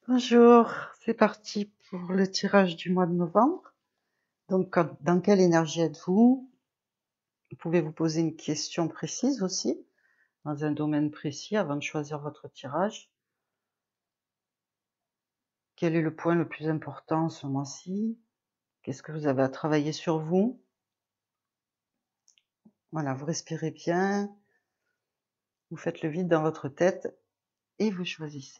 Bonjour, c'est parti pour le tirage du mois de novembre. Donc, dans quelle énergie êtes-vous? Vous pouvez vous poser une question précise aussi, dans un domaine précis, avant de choisir votre tirage. Quel est le point le plus important ce mois-ci? Qu'est-ce que vous avez à travailler sur vous? Voilà, vous respirez bien, vous faites le vide dans votre tête et vous choisissez.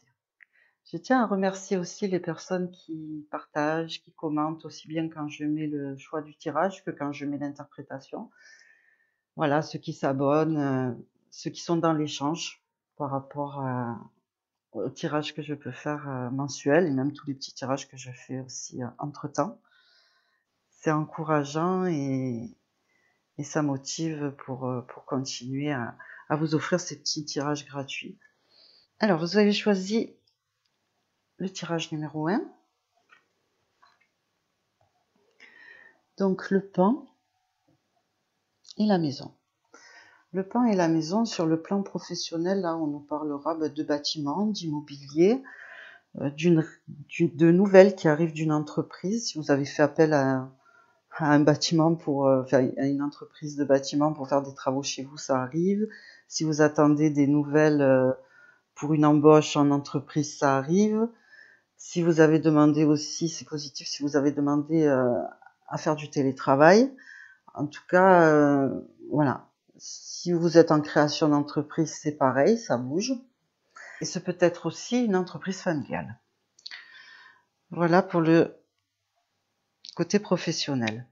Je tiens à remercier aussi les personnes qui partagent, qui commentent, aussi bien quand je mets le choix du tirage que quand je mets l'interprétation. Voilà, ceux qui s'abonnent, ceux qui sont dans l'échange par rapport au tirage que je peux faire mensuel et même tous les petits tirages que je fais aussi entre-temps. C'est encourageant et ça motive pour continuer à vous offrir ces petits tirages gratuits. Alors, vous avez choisi le tirage numéro 1. Donc, le pan et la maison. Le pan et la maison, sur le plan professionnel, là, on nous parlera de bâtiments, d'immobilier, de nouvelles qui arrivent d'une entreprise. Si vous avez fait appel à un bâtiment à une entreprise de bâtiment pour faire des travaux chez vous, ça arrive. Si vous attendez des nouvelles pour une embauche en entreprise, ça arrive. Si vous avez demandé aussi, c'est positif, si vous avez demandé à faire du télétravail. En tout cas, voilà. Si vous êtes en création d'entreprise, c'est pareil, ça bouge. Et ce peut être aussi une entreprise familiale. Voilà pour le côté professionnel.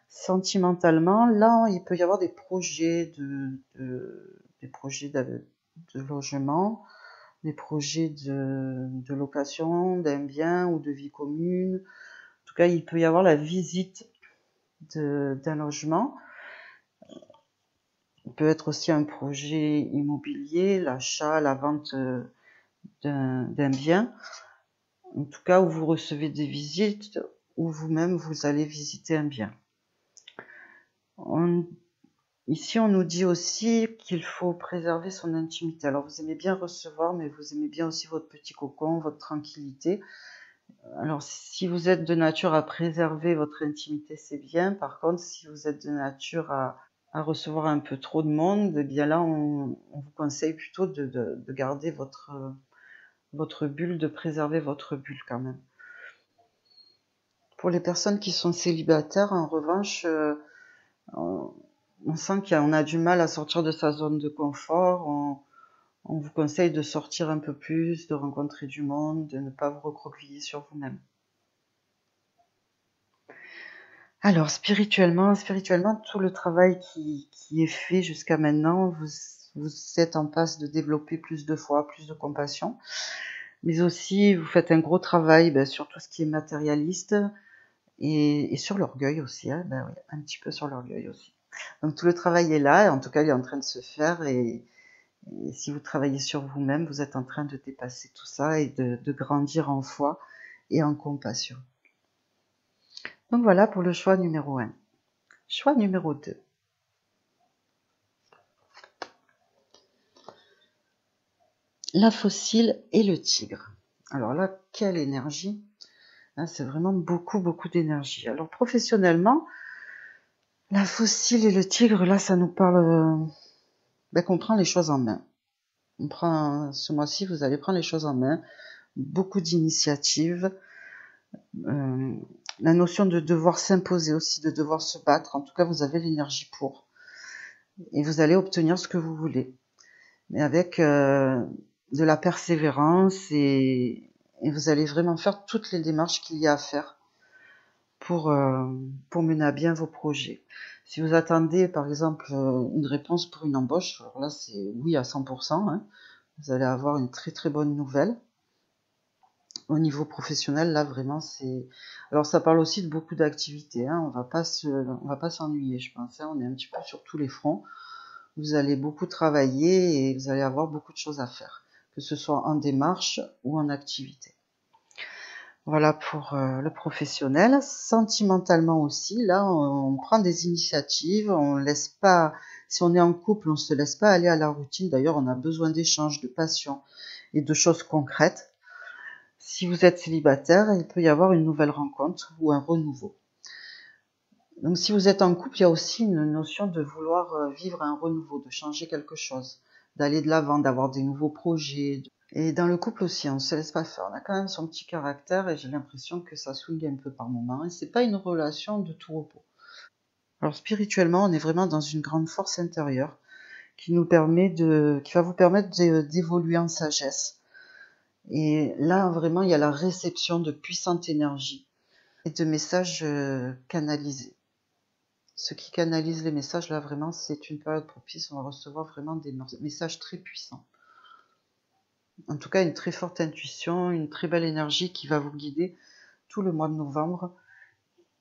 Sentimentalement, là, il peut y avoir des projets des projets de logement, des projets de location d'un bien ou de vie commune. En tout cas, il peut y avoir la visite d'un logement. Il peut être aussi un projet immobilier, l'achat, la vente d'un bien. En tout cas, où vous recevez des visites, ou vous-même, vous allez visiter un bien. Ici, on nous dit aussi qu'il faut préserver son intimité. Alors, vous aimez bien recevoir, mais vous aimez bien aussi votre petit cocon, votre tranquillité. Alors, si vous êtes de nature à préserver votre intimité, c'est bien. Par contre, si vous êtes de nature à recevoir un peu trop de monde, eh bien là, on vous conseille plutôt de garder votre bulle, de préserver votre bulle quand même. Pour les personnes qui sont célibataires, en revanche, on sent qu'on a du mal à sortir de sa zone de confort. On vous conseille de sortir un peu plus, de rencontrer du monde, de ne pas vous recroqueviller sur vous-même. Alors, spirituellement, tout le travail qui est fait jusqu'à maintenant, vous êtes en passe de développer plus de foi, plus de compassion. Mais aussi, vous faites un gros travail sur tout ce qui est matérialiste et sur l'orgueil aussi. Hein, oui, un petit peu sur l'orgueil aussi. Donc tout le travail est là, et en tout cas il est en train de se faire, et si vous travaillez sur vous-même, vous êtes en train de dépasser tout ça et de grandir en foi et en compassion. Donc voilà pour le choix numéro 1. Choix numéro 2. La fossile et le tigre. Alors là, quelle énergie! C'est vraiment beaucoup, beaucoup d'énergie. Alors professionnellement, la fossile et le tigre, là, ça nous parle qu'on prend les choses en main. Ce mois-ci, vous allez prendre les choses en main. Beaucoup d'initiatives. La notion de devoir s'imposer aussi, de devoir se battre. En tout cas, vous avez l'énergie pour. Et vous allez obtenir ce que vous voulez. Mais avec de la persévérance et vous allez vraiment faire toutes les démarches qu'il y a à faire pour mener à bien vos projets. Si vous attendez, par exemple, une réponse pour une embauche, alors là, c'est oui à 100%. Hein. Vous allez avoir une très très bonne nouvelle. Au niveau professionnel, là, vraiment, c'est... Alors, ça parle aussi de beaucoup d'activités. Hein. On va pas s'ennuyer, je pense. Hein. On est un petit peu sur tous les fronts. Vous allez beaucoup travailler et vous allez avoir beaucoup de choses à faire, que ce soit en démarche ou en activité. Voilà pour le professionnel. Sentimentalement aussi, là, on prend des initiatives, on laisse pas, si on est en couple, on se laisse pas aller à la routine. D'ailleurs, on a besoin d'échanges, de passion et de choses concrètes. Si vous êtes célibataire, il peut y avoir une nouvelle rencontre ou un renouveau. Donc si vous êtes en couple, il y a aussi une notion de vouloir vivre un renouveau, de changer quelque chose, d'aller de l'avant, d'avoir des nouveaux projets. Et dans le couple aussi, on ne se laisse pas faire. On a quand même son petit caractère et j'ai l'impression que ça swing un peu par moment. Et c'est pas une relation de tout repos. Alors spirituellement, on est vraiment dans une grande force intérieure qui va vous permettre d'évoluer en sagesse. Et là, vraiment, il y a la réception de puissantes énergies et de messages canalisés. Ce qui canalise les messages, là, vraiment, c'est une période propice. On va recevoir vraiment des messages très puissants. En tout cas, une très forte intuition, une très belle énergie qui va vous guider tout le mois de novembre,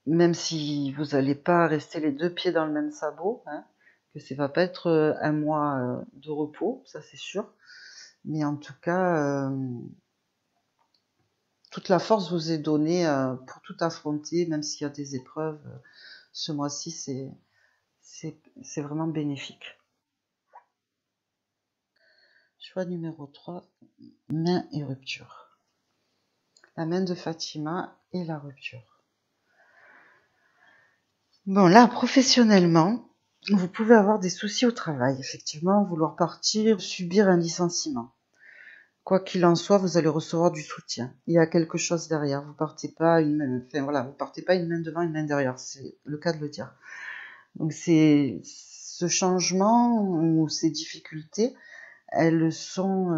même si vous n'allez pas rester les deux pieds dans le même sabot, hein, que ça va pas être un mois de repos, ça c'est sûr. Mais en tout cas, toute la force vous est donnée pour tout affronter, même s'il y a des épreuves. Ce mois-ci, c'est vraiment bénéfique. Choix numéro 3, main et rupture. La main de Fatima et la rupture. Bon, là, professionnellement, vous pouvez avoir des soucis au travail, effectivement, vouloir partir, subir un licenciement. Quoi qu'il en soit, vous allez recevoir du soutien. Il y a quelque chose derrière. Vous partez pas vous partez pas une main devant, une main derrière. C'est le cas de le dire. Donc c'est ce changement ou ces difficultés, elles sont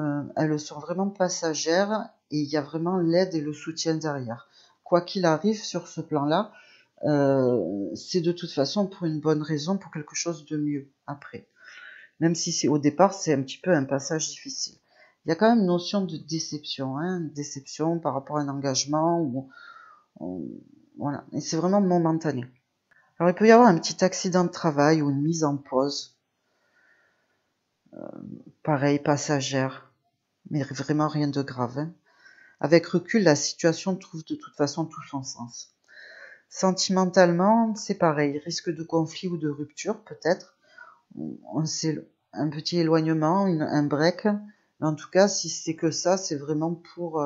vraiment passagères et il y a vraiment l'aide et le soutien derrière. Quoi qu'il arrive sur ce plan-là, c'est de toute façon pour une bonne raison, pour quelque chose de mieux après. Même si au départ c'est un petit peu un passage difficile. Il y a quand même une notion de déception, hein, déception par rapport à un engagement, voilà, et c'est vraiment momentané. Alors il peut y avoir un petit accident de travail ou une mise en pause, pareil, passagère, mais vraiment rien de grave, hein. Avec recul, la situation trouve de toute façon tout son sens. Sentimentalement, c'est pareil, risque de conflit ou de rupture peut-être. C'est un petit éloignement, un break. Mais en tout cas, si c'est que ça, c'est vraiment pour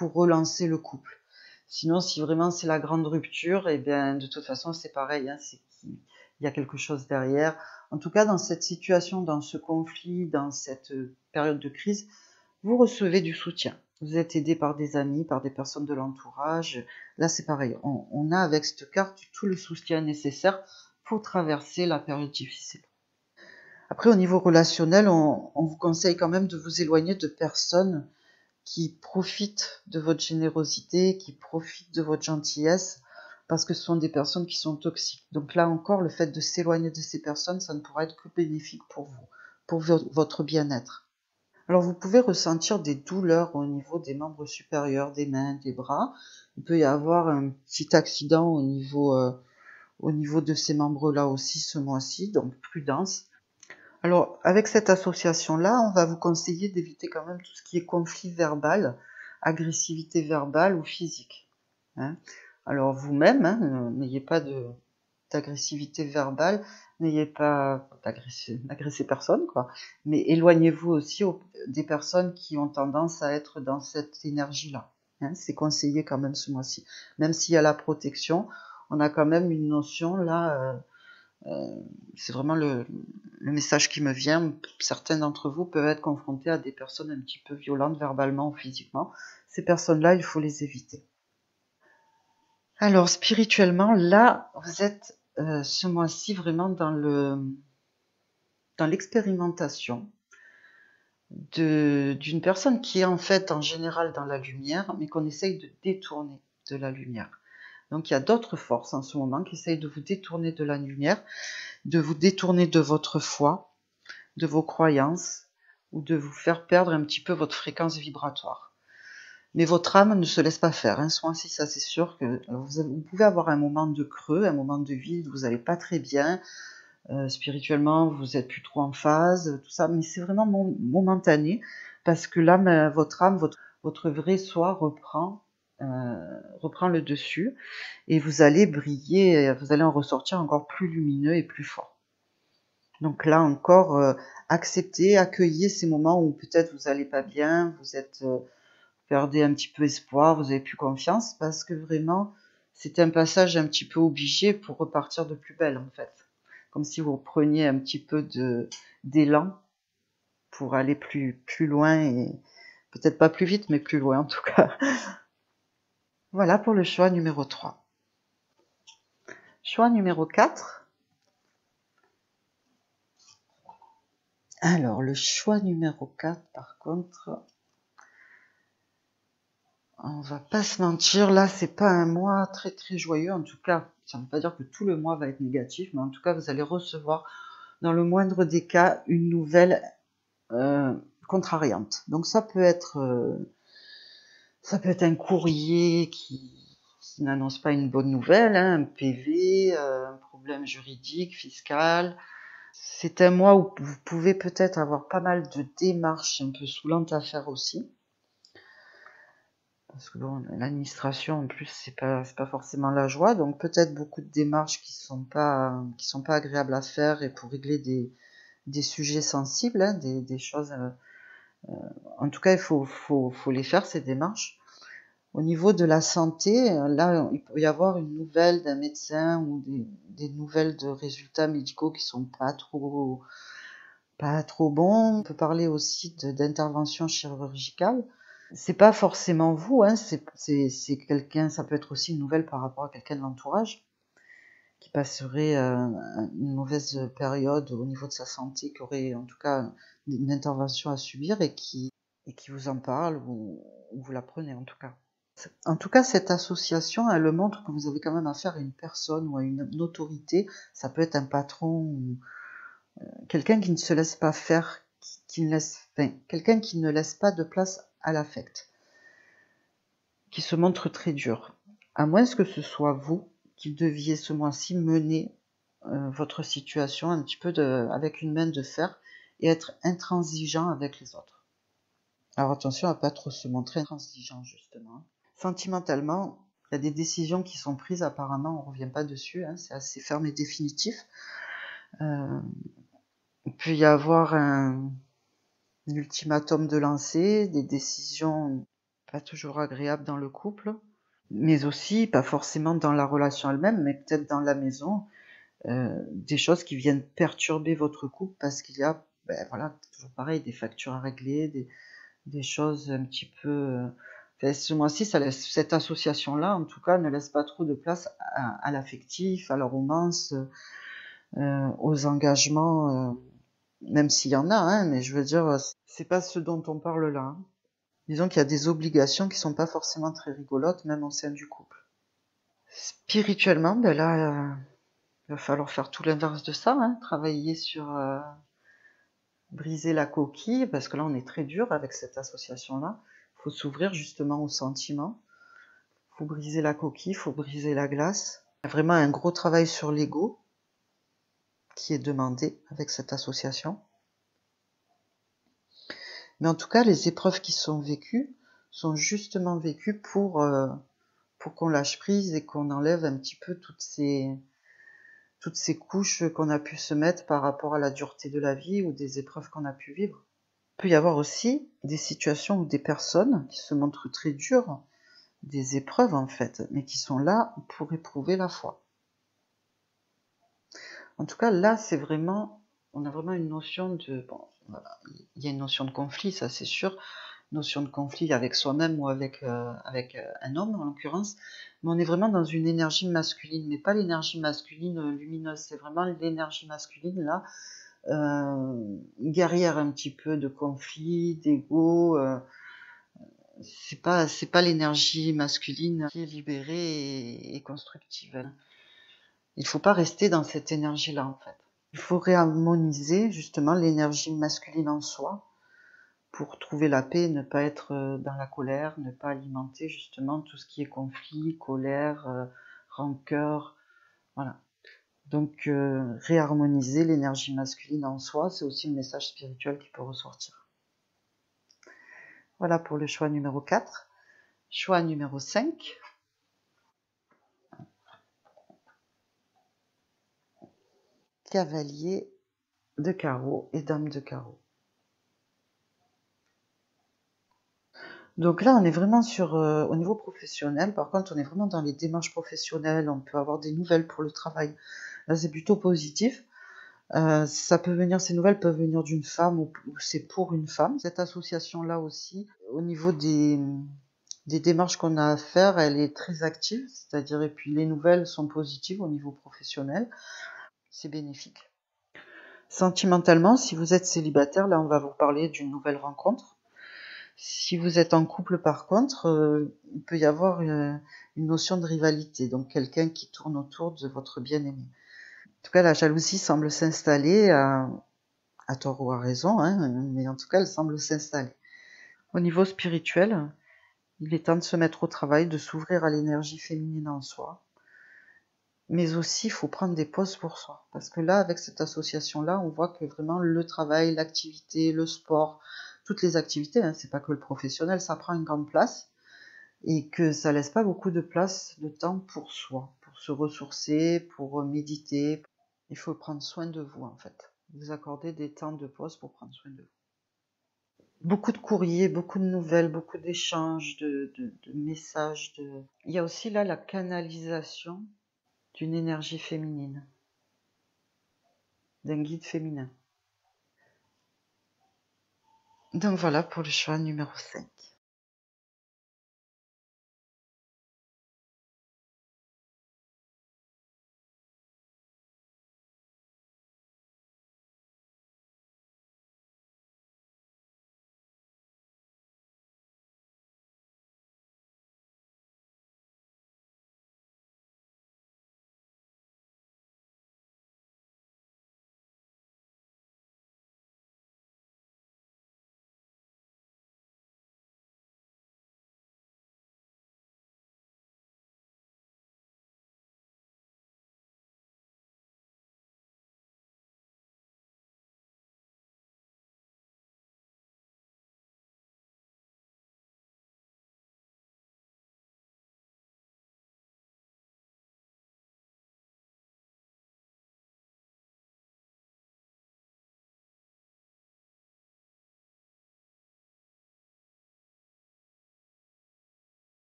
relancer le couple. Sinon, si vraiment c'est la grande rupture, et bien de toute façon, c'est pareil, hein, c'est qu'il y a quelque chose derrière. En tout cas, dans cette situation, dans ce conflit, dans cette période de crise, vous recevez du soutien. Vous êtes aidé par des amis, par des personnes de l'entourage. Là, c'est pareil. On a avec cette carte tout le soutien nécessaire pour traverser la période difficile. Après, au niveau relationnel, on vous conseille quand même de vous éloigner de personnes qui profitent de votre générosité, qui profitent de votre gentillesse, parce que ce sont des personnes qui sont toxiques. Donc là encore, le fait de s'éloigner de ces personnes, ça ne pourra être que bénéfique pour vous, pour votre bien-être. Alors vous pouvez ressentir des douleurs au niveau des membres supérieurs, des mains, des bras. Il peut y avoir un petit accident au niveau de ces membres-là aussi ce mois-ci, donc prudence. Alors, avec cette association-là, on va vous conseiller d'éviter quand même tout ce qui est conflit verbal, agressivité verbale ou physique, hein. Alors, vous-même, hein, n'ayez pas d'agressivité verbale, n'ayez pas d'agresser personne, quoi. Mais éloignez-vous aussi des personnes qui ont tendance à être dans cette énergie-là, hein. C'est conseillé quand même ce mois-ci. Même s'il y a la protection, on a quand même une notion là. C'est vraiment le message qui me vient. Certains d'entre vous peuvent être confrontés à des personnes un petit peu violentes verbalement ou physiquement. Ces personnes-là, il faut les éviter. Alors, spirituellement, là, vous êtes ce mois-ci vraiment dans l'expérimentation d'une personne qui est en fait en général dans la lumière, mais qu'on essaye de détourner de la lumière. Donc, il y a d'autres forces en ce moment qui essayent de vous détourner de la lumière, de vous détourner de votre foi, de vos croyances, ou de vous faire perdre un petit peu votre fréquence vibratoire. Mais votre âme ne se laisse pas faire, hein. Ce mois-ci, ça c'est sûr que vous pouvez avoir un moment de creux, un moment de vide, vous n'allez pas très bien, spirituellement, vous êtes plus trop en phase, tout ça, mais c'est vraiment momentané, parce que là, votre âme, votre vrai soi reprend le dessus, et vous allez briller, vous allez en ressortir encore plus lumineux et plus fort. Donc là encore, acceptez, accueillez ces moments où peut-être vous n'allez pas bien, vous perdez un petit peu espoir, vous avez plus confiance, parce que vraiment, c'est un passage un petit peu obligé pour repartir de plus belle, en fait. Comme si vous preniez un petit peu d'élan pour aller plus loin, et peut-être pas plus vite, mais plus loin en tout cas. Voilà pour le choix numéro 3. Choix numéro 4. Alors, le choix numéro 4, par contre, on va pas se mentir, là, c'est pas un mois très très joyeux. En tout cas, ça ne veut pas dire que tout le mois va être négatif, mais en tout cas, vous allez recevoir, dans le moindre des cas, une nouvelle contrariante. Donc, ça peut être un courrier qui n'annonce pas une bonne nouvelle, hein, un PV, un problème juridique, fiscal. C'est un mois où vous pouvez peut-être avoir pas mal de démarches un peu saoulantes à faire aussi. Parce que bon, l'administration, en plus, c'est pas forcément la joie. Donc peut-être beaucoup de démarches qui sont pas agréables à faire, et pour régler des sujets sensibles, hein, des choses. En tout cas, il faut les faire, ces démarches. Au niveau de la santé, là, il peut y avoir une nouvelle d'un médecin ou des nouvelles de résultats médicaux qui sont pas trop bons. On peut parler aussi d'intervention chirurgicale. C'est pas forcément vous, hein, c'est quelqu'un, ça peut être aussi une nouvelle par rapport à quelqu'un de l'entourage qui passerait une mauvaise période au niveau de sa santé, qui aurait en tout cas une intervention à subir, et qui vous en parle, ou vous l'apprenez en tout cas. En tout cas, cette association, elle montre que vous avez quand même affaire à une personne ou à une autorité. Ça peut être un patron, ou quelqu'un qui ne se laisse pas faire, quelqu'un qui ne laisse pas de place à l'affect, qui se montre très dur. À moins que ce soit vous qui deviez ce mois-ci mener votre situation un petit peu avec une main de fer, et être intransigeant avec les autres. Alors attention à pas trop se montrer intransigeant, justement. Sentimentalement, il y a des décisions qui sont prises, apparemment, on ne revient pas dessus, hein, c'est assez ferme et définitif. Il peut y avoir un ultimatum de lancer, des décisions pas toujours agréables dans le couple, mais aussi, pas forcément dans la relation elle-même, mais peut-être dans la maison, des choses qui viennent perturber votre couple, parce qu'il y a, voilà, toujours pareil, des factures à régler, des choses un petit peu... ce mois-ci, cette association-là, en tout cas, ne laisse pas trop de place à l'affectif, à la romance, aux engagements, même s'il y en a, hein, mais je veux dire, c'est pas ce dont on parle là. Hein. Disons qu'il y a des obligations qui sont pas forcément très rigolotes, même au sein du couple. Spirituellement, là, il va falloir faire tout l'inverse de ça, hein, travailler sur briser la coquille, parce que là, on est très dur avec cette association-là. Il faut s'ouvrir justement aux sentiments. Il faut briser la coquille, il faut briser la glace. Il y a vraiment un gros travail sur l'ego qui est demandé avec cette association. Mais en tout cas, les épreuves qui sont vécues sont justement vécues pour qu'on lâche prise et qu'on enlève un petit peu toutes ces couches qu'on a pu se mettre par rapport à la dureté de la vie ou des épreuves qu'on a pu vivre. Il peut y avoir aussi des situations ou des personnes qui se montrent très dures, des épreuves en fait, mais qui sont là pour éprouver la foi. En tout cas, là, on a vraiment une notion de, bon, voilà, il y a une notion de conflit, ça c'est sûr, notion de conflit avec soi-même ou avec un homme en l'occurrence, mais on est vraiment dans une énergie masculine, mais pas l'énergie masculine lumineuse, c'est vraiment l'énergie masculine là, guerrière un petit peu, de conflit, d'ego. C'est pas l'énergie masculine qui est libérée et constructive. Il faut pas rester dans cette énergie-là en fait. Il faut réharmoniser justement l'énergie masculine en soi pour trouver la paix, ne pas être dans la colère, ne pas alimenter justement tout ce qui est conflit, colère, rancœur, voilà. Donc réharmoniser l'énergie masculine en soi, c'est aussi le message spirituel qui peut ressortir. Voilà pour le choix numéro 4. Choix numéro 5. Cavalier de carreau et dame de carreau. Donc là, on est vraiment sur, au niveau professionnel. Par contre, on est vraiment dans les démarches professionnelles. On peut avoir des nouvelles pour le travail. Là, c'est plutôt positif. Ça peut venir, ces nouvelles peuvent venir d'une femme ou c'est pour une femme. Cette association-là aussi, au niveau des démarches qu'on a à faire, elle est très active. C'est-à-dire, et puis les nouvelles sont positives au niveau professionnel. C'est bénéfique. Sentimentalement, si vous êtes célibataire, là, on va vous parler d'une nouvelle rencontre. Si vous êtes en couple, par contre, il peut y avoir une notion de rivalité, donc quelqu'un qui tourne autour de votre bien-aimé. En tout cas, la jalousie semble s'installer, à tort ou à raison, hein, mais en tout cas, elle semble s'installer. Au niveau spirituel, il est temps de se mettre au travail, de s'ouvrir à l'énergie féminine en soi, mais aussi, il faut prendre des pauses pour soi. Parce que là, avec cette association-là, on voit que vraiment le travail, l'activité, le sport, toutes les activités, hein, c'est pas que le professionnel, ça prend une grande place. Et que ça laisse pas beaucoup de place, de temps pour soi, pour se ressourcer, pour méditer. Il faut prendre soin de vous, en fait. Vous accorder des temps de pause pour prendre soin de vous. Beaucoup de courriers, beaucoup de nouvelles, beaucoup d'échanges, de messages. Il y a aussi là la canalisation d'une énergie féminine, d'un guide féminin. Donc voilà pour le choix numéro 5.